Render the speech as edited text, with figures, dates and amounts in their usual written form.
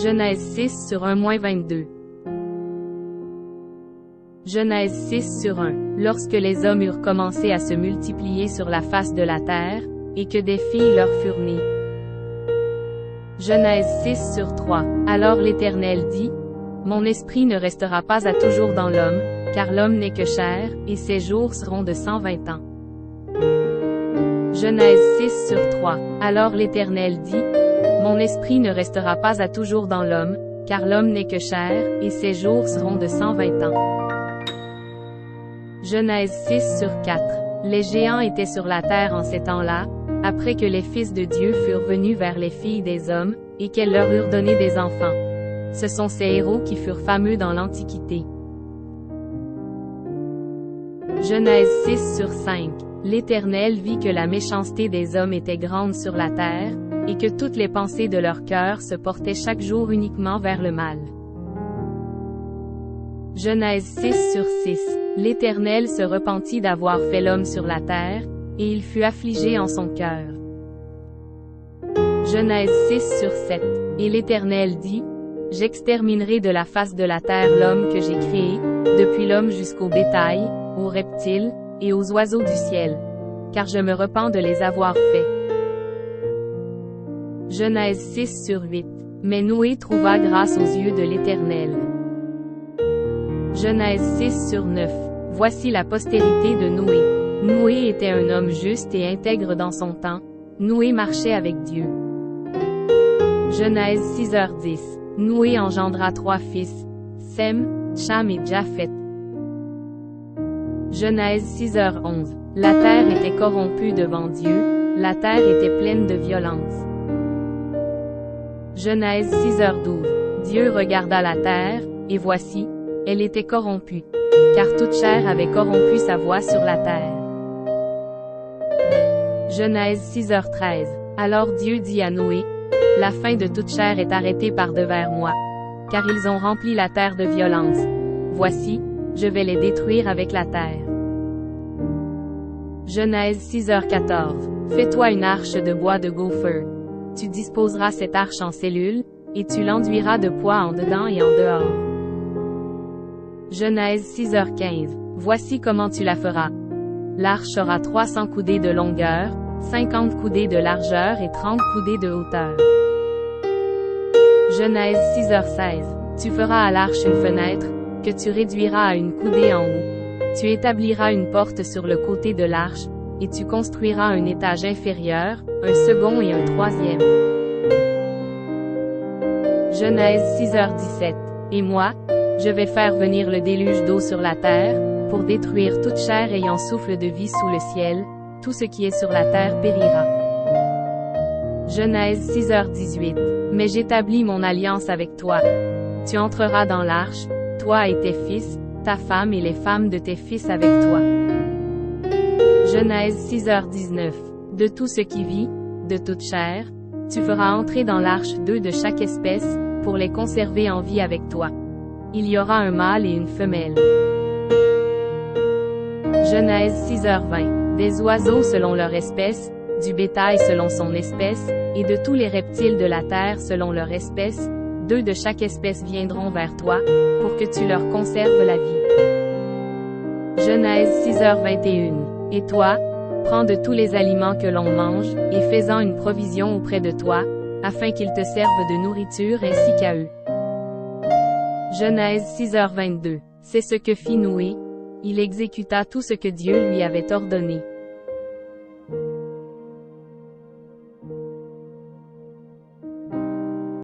Genèse 6 sur 1-22. Genèse 6 sur 1. Lorsque les hommes eurent commencé à se multiplier sur la face de la terre, et que des filles leur furent nées. Genèse 6 sur 3. Alors l'Éternel dit, mon esprit ne restera pas à toujours dans l'homme, car l'homme n'est que chair, et ses jours seront de 120 ans. Genèse 6 sur 3. Alors l'Éternel dit, mon esprit ne restera pas à toujours dans l'homme, car l'homme n'est que chair, et ses jours seront de 120 ans. Genèse 6 sur 4. Les géants étaient sur la terre en ces temps-là, après que les fils de Dieu furent venus vers les filles des hommes, et qu'elles leur eurent donné des enfants. Ce sont ces héros qui furent fameux dans l'Antiquité. Genèse 6 sur 5. L'Éternel vit que la méchanceté des hommes était grande sur la terre, et que toutes les pensées de leur cœur se portaient chaque jour uniquement vers le mal. Genèse 6 sur 6. L'Éternel se repentit d'avoir fait l'homme sur la terre, et il fut affligé en son cœur. Genèse 6 sur 7. Et l'Éternel dit, j'exterminerai de la face de la terre l'homme que j'ai créé, depuis l'homme jusqu'au bétail, aux reptiles, et aux oiseaux du ciel, car je me repens de les avoir faits. Genèse 6 sur 8. Mais Noé trouva grâce aux yeux de l'Éternel. Genèse 6 sur 9. Voici la postérité de Noé. Noé était un homme juste et intègre dans son temps. Noé marchait avec Dieu. Genèse 6h10. Noé engendra 3 fils, Sem, Cham et Japhet. Genèse 6h11. La terre était corrompue devant Dieu, la terre était pleine de violence. Genèse 6h12. Dieu regarda la terre, et voici, elle était corrompue, car toute chair avait corrompu sa voie sur la terre. Genèse 6h13. Alors Dieu dit à Noé, la fin de toute chair est arrêtée par devers moi, car ils ont rempli la terre de violence. Voici, je vais les détruire avec la terre. Genèse 6h14. Fais-toi une arche de bois de gopher. Tu disposeras cette arche en cellules, et tu l'enduiras de poids en dedans et en dehors. Genèse 6h15. Voici comment tu la feras. L'arche aura 300 coudées de longueur, 50 coudées de largeur et 30 coudées de hauteur. Genèse 6h16. Tu feras à l'arche une fenêtre, que tu réduiras à une coudée en haut. Tu établiras une porte sur le côté de l'arche, et tu construiras un étage inférieur, un second et un troisième. Genèse 6h17. Et moi, je vais faire venir le déluge d'eau sur la terre, pour détruire toute chair ayant souffle de vie sous le ciel, tout ce qui est sur la terre périra. Genèse 6h18. Mais j'établis mon alliance avec toi. Tu entreras dans l'arche, toi et tes fils, ta femme et les femmes de tes fils avec toi. Genèse 6h19. De tout ce qui vit, de toute chair, tu feras entrer dans l'arche 2 de chaque espèce, pour les conserver en vie avec toi. Il y aura un mâle et une femelle. Genèse 6h20. Des oiseaux selon leur espèce, du bétail selon son espèce, et de tous les reptiles de la terre selon leur espèce, 2 de chaque espèce viendront vers toi, pour que tu leur conserves la vie. Genèse 6h21. Et toi, prends de tous les aliments que l'on mange, et fais-en une provision auprès de toi, afin qu'ils te servent de nourriture ainsi qu'à eux. Genèse 6h22. C'est ce que fit Noé. Il exécuta tout ce que Dieu lui avait ordonné.